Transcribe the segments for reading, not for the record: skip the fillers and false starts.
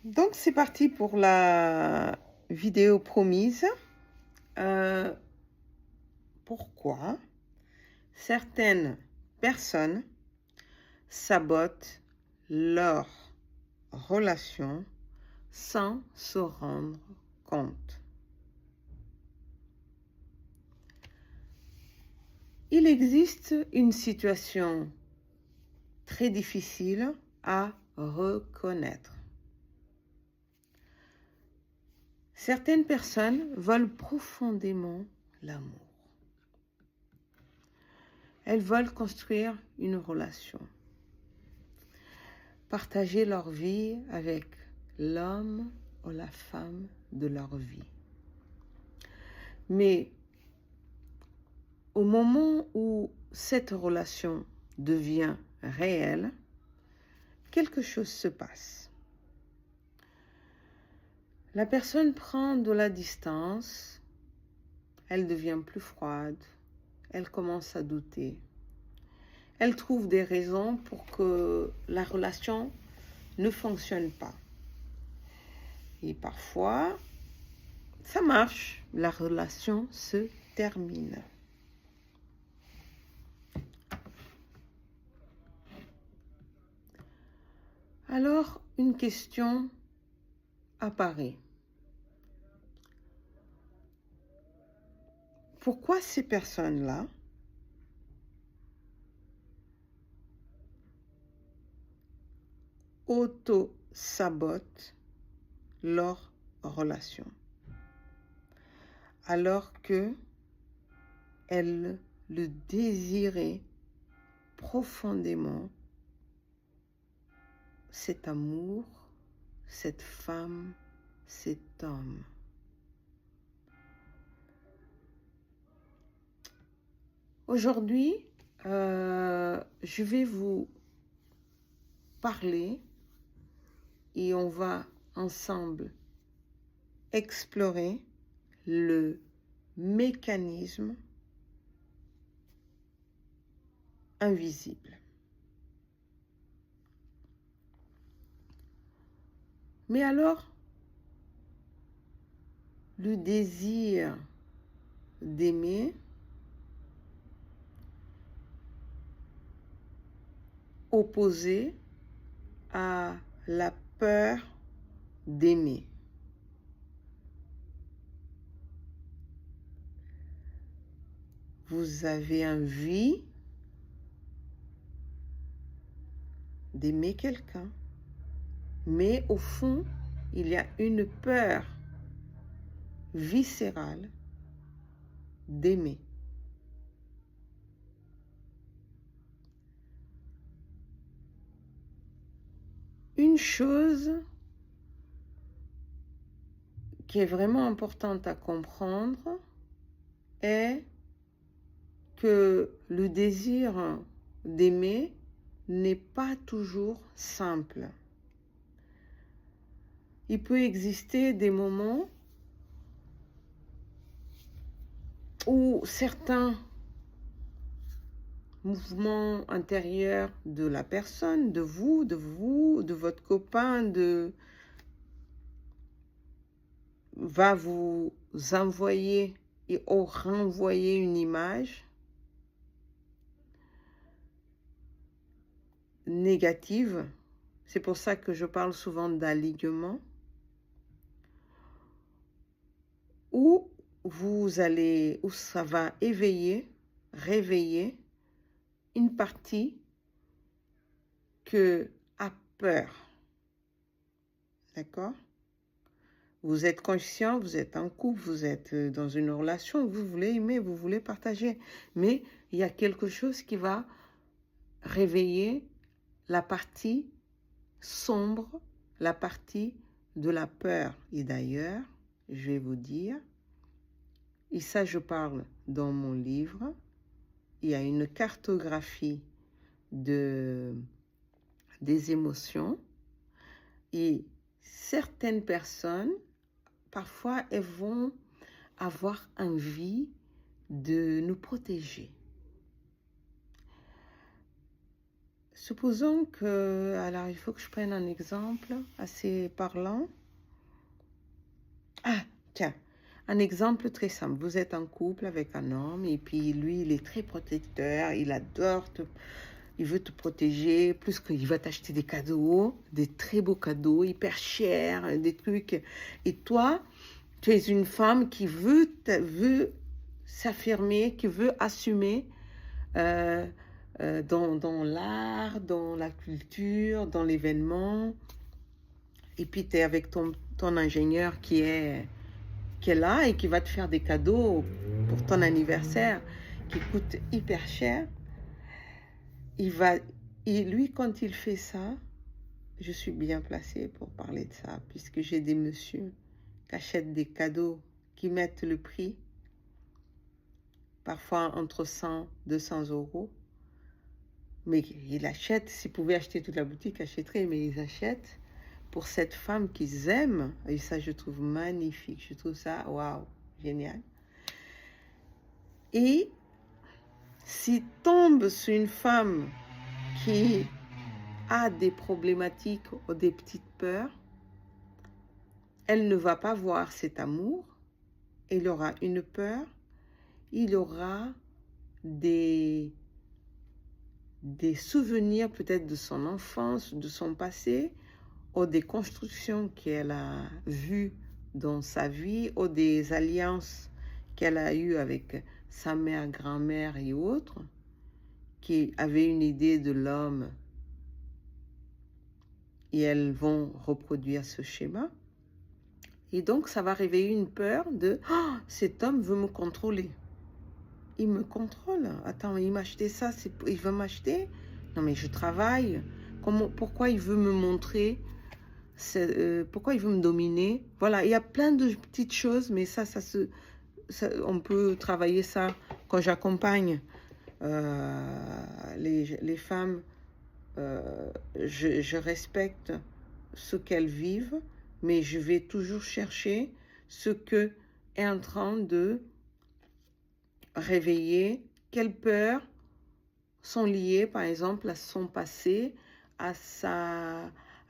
Donc c'est parti pour la vidéo promise. Euh, Pourquoi certaines personnes sabotent leur relation sans se rendre compte? Il existe une situation très difficile à reconnaître. Certaines personnes veulent profondément l'amour. Elles veulent construire une relation, partager leur vie avec l'homme ou la femme de leur vie. Mais au moment où cette relation devient réelle, quelque chose se passe. La personne prend de la distance, elle devient plus froide, elle commence à douter. Elle trouve des raisons pour que la relation ne fonctionne pas. Et parfois, ça marche, la relation se termine. Alors, une question apparaît. Pourquoi ces personnes-là auto-sabotent leur relation alors que elles le désiraient profondément, cet amour, cette femme, cet homme? Aujourd'hui, je vais vous parler et on va ensemble explorer le mécanisme invisible. Mais alors, le désir d'aimer opposé à la peur d'aimer. Vous avez envie d'aimer quelqu'un, mais au fond, il y a une peur viscérale d'aimer. Une chose qui est vraiment importante à comprendre est que le désir d'aimer n'est pas toujours simple. Il peut exister des moments où certains mouvements intérieurs de la personne, de vous, de votre copain, va vous envoyer et renvoyer une image négative. C'est pour ça que je parle souvent d'alignement. Où ça va réveiller une partie que a peur. D'accord? Vous êtes conscient, vous êtes en couple, vous êtes dans une relation, vous voulez aimer, vous voulez partager. Mais il y a quelque chose qui va réveiller la partie sombre, la partie de la peur. Et d'ailleurs, je vais vous dire, et ça je parle dans mon livre, il y a une cartographie des émotions et certaines personnes, parfois, elles vont avoir envie de nous protéger. supposons que... Alors, il faut que je prenne un exemple assez parlant. Ah, tiens, un exemple très simple. Vous êtes en couple avec un homme et puis lui, il est très protecteur, il adore il veut te protéger, plus qu'il va t'acheter des cadeaux, des très beaux cadeaux, hyper chers, des trucs. Et toi, tu es une femme qui veut s'affirmer, qui veut assumer euh, dans l'art, dans la culture, dans l'événement. Et puis tu es avec ton ingénieur qui est là et qui va te faire des cadeaux pour ton anniversaire qui coûtent hyper cher. Lui, quand il fait ça, je suis bien placée pour parler de ça, puisque j'ai des messieurs qui achètent des cadeaux qui mettent le prix, parfois entre 100 et 200 euros. Mais il achète, s'ils pouvaient acheter toute la boutique, achèteraient, mais ils achètent pour cette femme qu'ils aiment. Et ça, je trouve magnifique. Je trouve ça, waouh, génial. Et s'il tombe sur une femme qui a des problématiques ou des petites peurs, elle ne va pas voir cet amour. Il aura une peur. Il aura des souvenirs peut-être de son enfance, de son passé, ou des constructions qu'elle a vues dans sa vie, ou des alliances qu'elle a eues avec sa mère, grand-mère et autres, qui avaient une idée de l'homme, et elles vont reproduire ce schéma. Et donc, ça va réveiller une peur de « Oh, cet homme veut me contrôler. Il me contrôle. Attends, il m'a acheté ça, il veut m'acheter. Non, mais je travaille. Pourquoi il veut me montrer pourquoi il veut me dominer ?» Voilà, il y a plein de petites choses, mais on peut travailler ça quand j'accompagne les femmes. Je respecte ce qu'elles vivent, mais je vais toujours chercher ce que est en train de réveiller, quelles peurs sont liées par exemple à son passé, à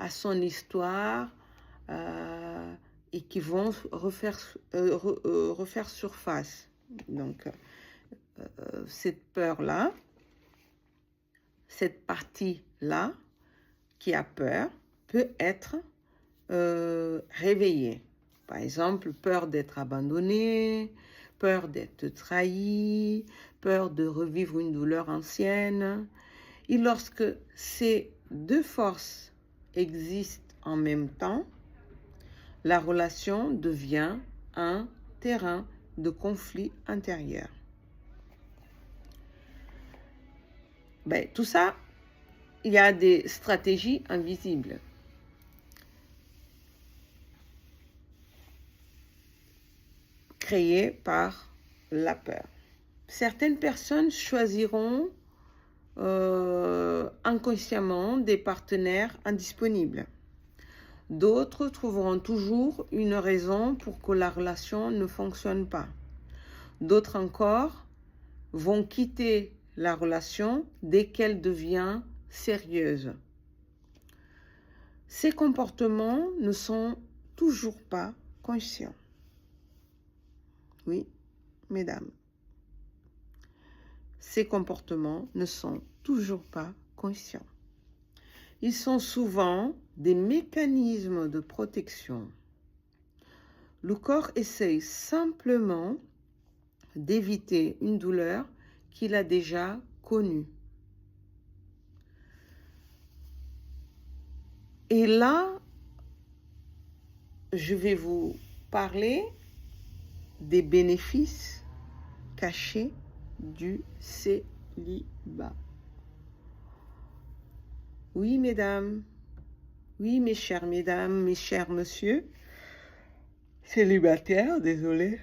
son histoire, et qui vont refaire surface. Donc cette peur-là, cette partie-là qui a peur peut être réveillée. Par exemple, peur d'être abandonné, peur d'être trahi, peur de revivre une douleur ancienne. Et lorsque ces deux forces existent en même temps, la relation devient un terrain de conflit intérieur. Tout ça, il y a des stratégies invisibles. Créées par la peur. Certaines personnes choisiront inconsciemment des partenaires indisponibles. D'autres trouveront toujours une raison pour que la relation ne fonctionne pas. D'autres encore vont quitter la relation dès qu'elle devient sérieuse. Ces comportements ne sont toujours pas conscients. Oui, mesdames. Ces comportements ne sont toujours pas conscients. Ils sont souvent des mécanismes de protection. Le corps essaye simplement d'éviter une douleur qu'il a déjà connue. Et là, je vais vous parler des bénéfices cachés du célibat. Oui, mesdames, oui, mes chères mesdames, mes chers messieurs, célibataires, désolé,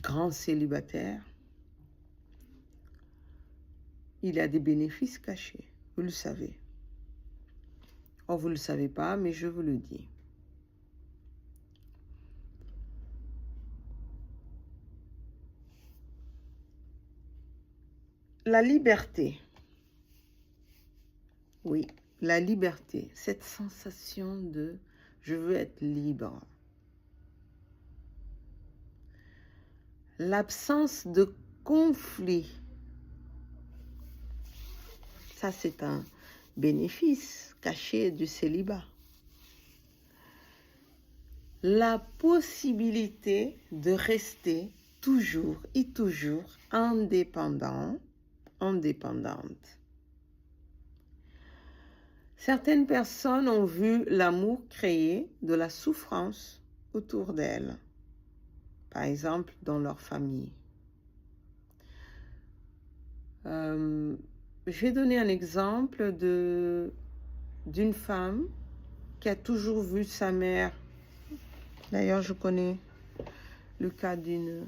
grands célibataires, il y a des bénéfices cachés, vous le savez. Oh, vous ne le savez pas, mais je vous le dis. la liberté. Oui, la liberté. Cette sensation de je veux être libre. L'absence de conflit. Ça, c'est un bénéfice caché du célibat. La possibilité de rester toujours et toujours indépendant, indépendante. Certaines personnes ont vu l'amour créer de la souffrance autour d'elles, par exemple dans leur famille. Je vais donner un exemple d'une femme qui a toujours vu sa mère. D'ailleurs, je connais le cas d'une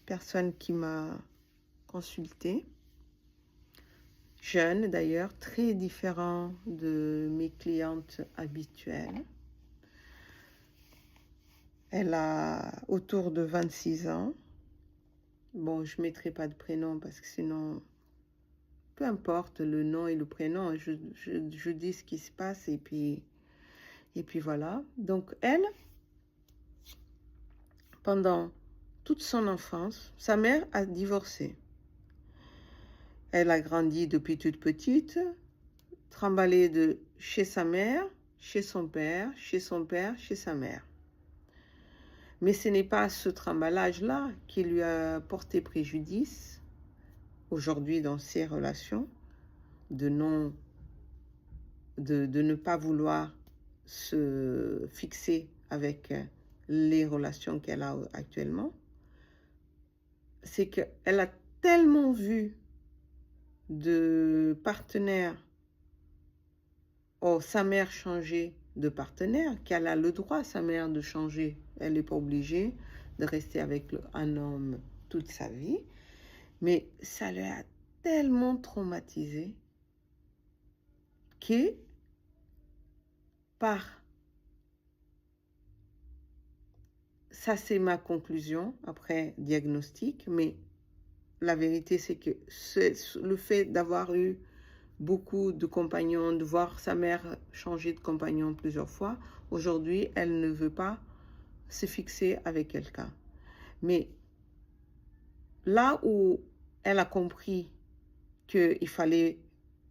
personne qui m'a consultée, jeune d'ailleurs, très différent de mes clientes habituelles. Elle a autour de 26 ans. Bon, je ne mettrai pas de prénom parce que sinon, peu importe le nom et le prénom, je dis ce qui se passe et puis voilà. Donc elle, pendant toute son enfance, sa mère a divorcé. Elle a grandi depuis toute petite, trimballée de chez sa mère, chez son père, chez son père, chez sa mère. Mais ce n'est pas ce trimballage-là qui lui a porté préjudice aujourd'hui dans ses relations, de ne pas vouloir se fixer avec les relations qu'elle a actuellement. C'est qu'elle a tellement vu de partenaires, sa mère changer de partenaire, qu'elle a le droit, sa mère, de changer. Elle n'est pas obligée de rester avec un homme toute sa vie. Mais ça l'a tellement traumatisée que ça, c'est ma conclusion après diagnostic, mais la vérité, c'est que le fait d'avoir eu beaucoup de compagnons, de voir sa mère changer de compagnon plusieurs fois, aujourd'hui, elle ne veut pas se fixer avec quelqu'un. Mais là où elle a compris qu'il fallait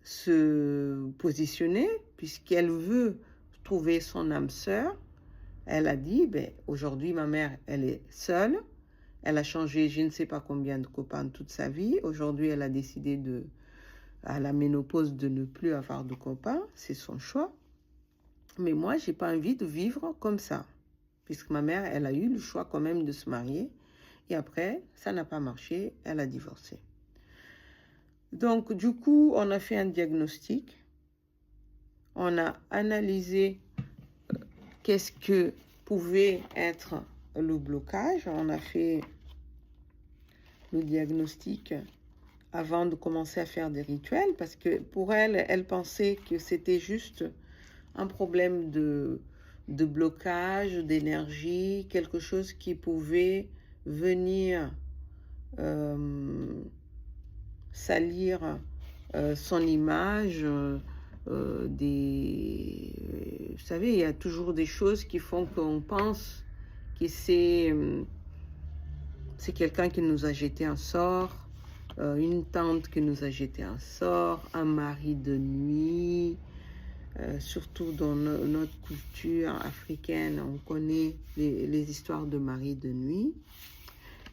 se positionner, puisqu'elle veut trouver son âme sœur, elle a dit, aujourd'hui, ma mère, elle est seule. Elle a changé je ne sais pas combien de copains toute sa vie. Aujourd'hui, elle a décidé à la ménopause de ne plus avoir de copains. C'est son choix. Mais moi, je n'ai pas envie de vivre comme ça. Puisque ma mère, elle a eu le choix quand même de se marier. Et après, ça n'a pas marché. Elle a divorcé. Donc, du coup, on a fait un diagnostic. On a analysé qu'est-ce que pouvait être le blocage. On a fait le diagnostic avant de commencer à faire des rituels parce que pour elle, elle pensait que c'était juste un problème de blocage, d'énergie, quelque chose qui pouvait venir salir son image. Vous savez, il y a toujours des choses qui font qu'on pense que c'est quelqu'un qui nous a jeté un sort, une tante qui nous a jeté un sort, un mari de nuit. Surtout dans notre culture africaine, on connaît les histoires de mari de nuit.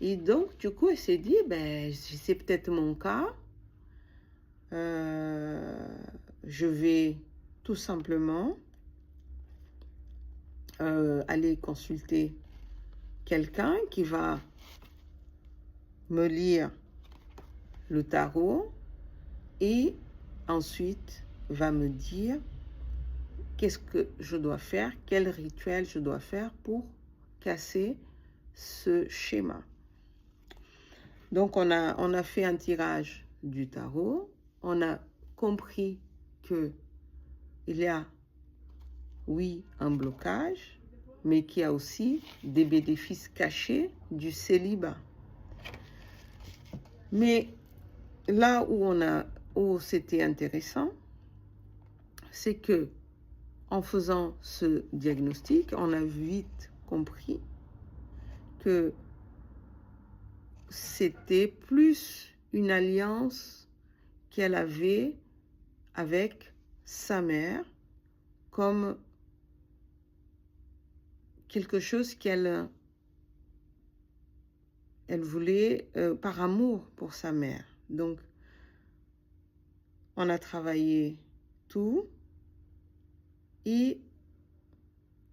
Et donc, du coup, elle s'est dit, c'est peut-être mon cas. Je vais tout simplement aller consulter quelqu'un qui va me lire le tarot et ensuite va me dire qu'est-ce que je dois faire, quel rituel je dois faire pour casser ce schéma. Donc on a fait un tirage du tarot, on a compris que il y a oui un blocage, mais qu'il y a aussi des bénéfices cachés du célibat. Mais là où c'était intéressant, c'est que en faisant ce diagnostic, on a vite compris que c'était plus une alliance qu'elle avait avec sa mère, comme quelque chose qu'elle voulait par amour pour sa mère. Donc, on a travaillé tout et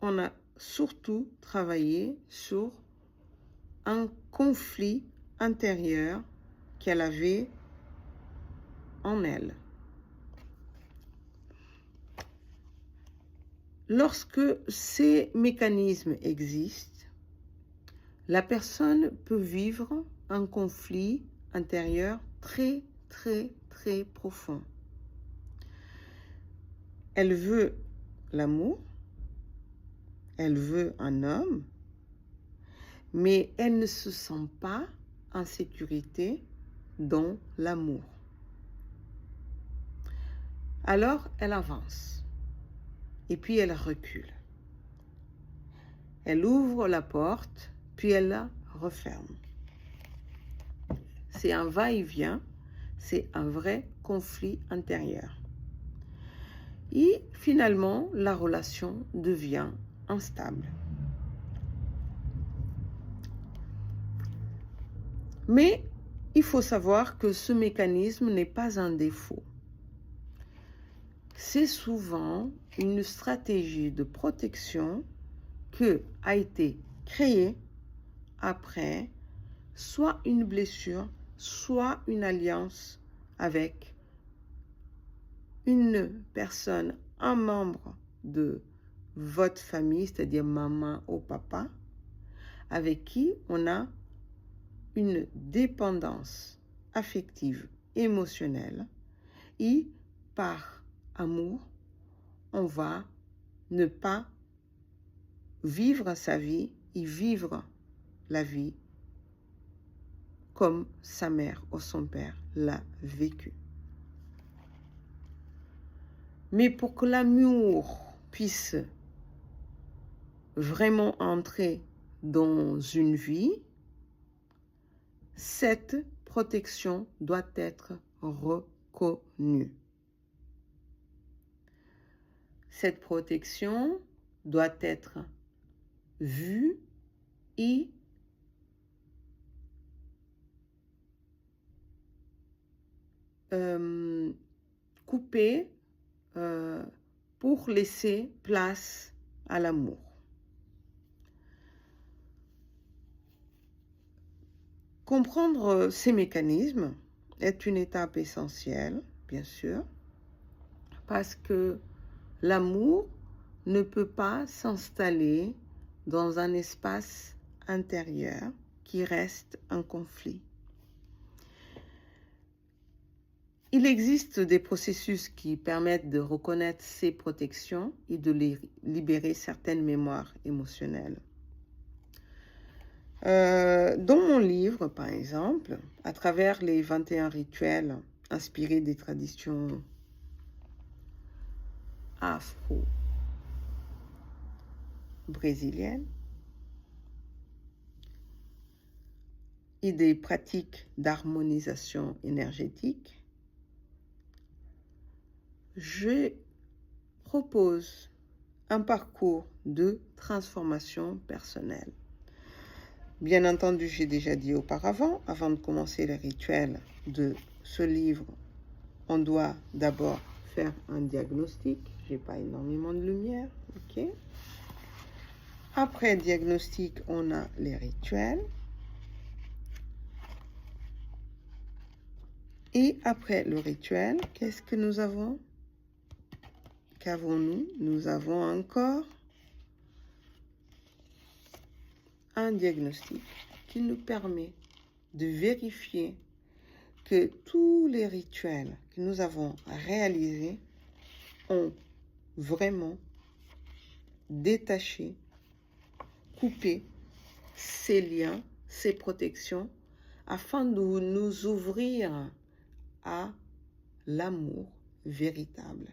on a surtout travaillé sur un conflit intérieur qu'elle avait en elle. Lorsque ces mécanismes existent, la personne peut vivre un conflit intérieur très, très, très profond. Elle veut l'amour, elle veut un homme, mais elle ne se sent pas en sécurité dans l'amour. Alors, elle avance et puis elle recule. Elle ouvre la porte, puis elle la referme. C'est un va-et-vient, c'est un vrai conflit intérieur. Et finalement, la relation devient instable. Mais il faut savoir que ce mécanisme n'est pas un défaut. C'est souvent une stratégie de protection qui a été créée après soit une blessure, soit une alliance avec une personne, un membre de votre famille, c'est-à-dire maman ou papa, avec qui on a une dépendance affective, émotionnelle, et par amour, on va ne pas vivre sa vie et vivre la vie comme sa mère ou son père l'a vécu. Mais pour que l'amour puisse vraiment entrer dans une vie, cette protection doit être reconnue. Cette protection doit être vue et coupée pour laisser place à l'amour. Comprendre ces mécanismes est une étape essentielle, bien sûr, parce que l'amour ne peut pas s'installer dans un espace intérieur qui reste un conflit. Il existe des processus qui permettent de reconnaître ces protections et de libérer certaines mémoires émotionnelles. Dans mon livre, par exemple, à travers les 21 rituels inspirés des traditions afro-brésiliennes et des pratiques d'harmonisation énergétique, je propose un parcours de transformation personnelle. Bien entendu, j'ai déjà dit auparavant, avant de commencer les rituels de ce livre, on doit d'abord faire un diagnostic. J'ai pas énormément de lumière, ok? Après le diagnostic, on a les rituels. Et après le rituel, qu'est-ce que nous avons? Qu'avons-nous? Nous avons encore un diagnostic qui nous permet de vérifier que tous les rituels que nous avons réalisés ont vraiment détaché, coupé ces liens, ces protections afin de nous ouvrir à l'amour véritable.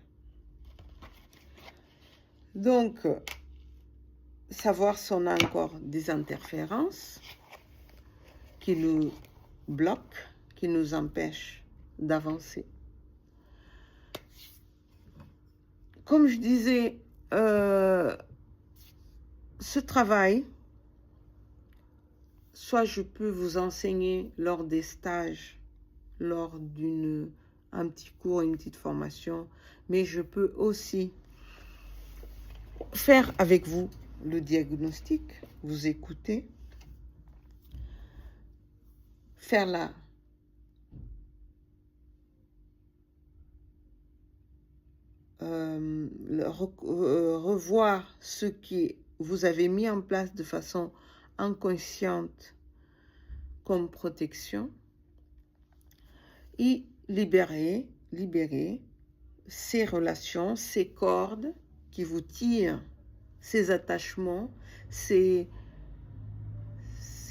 Donc, savoir si on a encore des interférences qui nous bloquent, qui nous empêchent d'avancer. Comme je disais, ce travail, soit je peux vous enseigner lors des stages, lors d'un petit cours, une petite formation, mais je peux aussi faire avec vous le diagnostic, vous écouter, faire revoir ce que vous avez mis en place de façon inconsciente comme protection et libérer ces relations, ces cordes qui vous tirent, ces attachements, je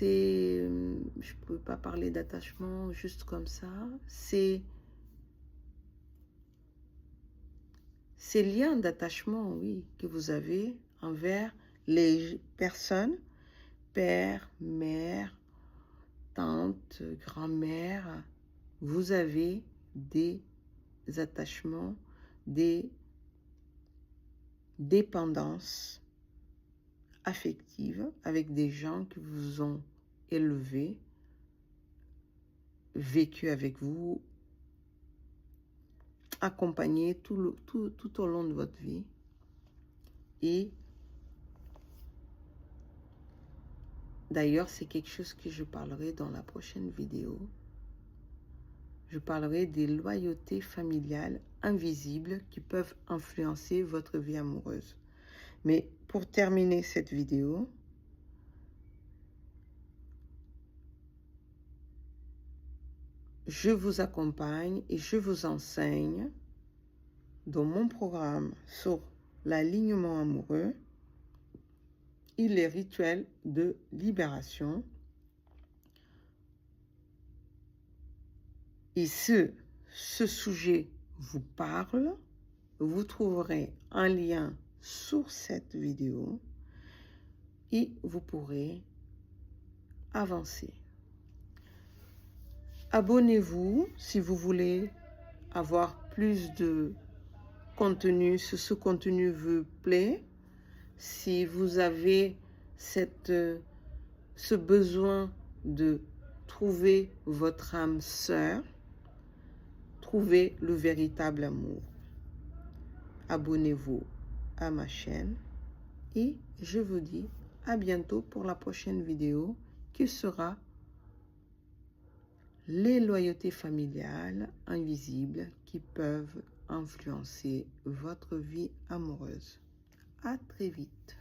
ne peux pas parler d'attachement juste comme ça, ces liens d'attachement, oui, que vous avez envers les personnes, père, mère, tante, grand-mère, vous avez des attachements, des dépendances affectives avec des gens qui vous ont élevé, vécu avec vous, accompagné tout au long de votre vie. Et d'ailleurs, c'est quelque chose que je parlerai dans la prochaine vidéo. Je parlerai des loyautés familiales invisibles qui peuvent influencer votre vie amoureuse. Mais pour terminer cette vidéo, je vous accompagne et je vous enseigne dans mon programme sur l'alignement amoureux et les rituels de libération. Et si ce sujet vous parle, vous trouverez un lien sur cette vidéo et vous pourrez avancer. Abonnez-vous si vous voulez avoir plus de contenu, si ce contenu vous plaît, si vous avez ce besoin de trouver votre âme sœur, trouver le véritable amour. Abonnez-vous à ma chaîne et je vous dis à bientôt pour la prochaine vidéo qui sera les loyautés familiales invisibles qui peuvent influencer votre vie amoureuse. À très vite.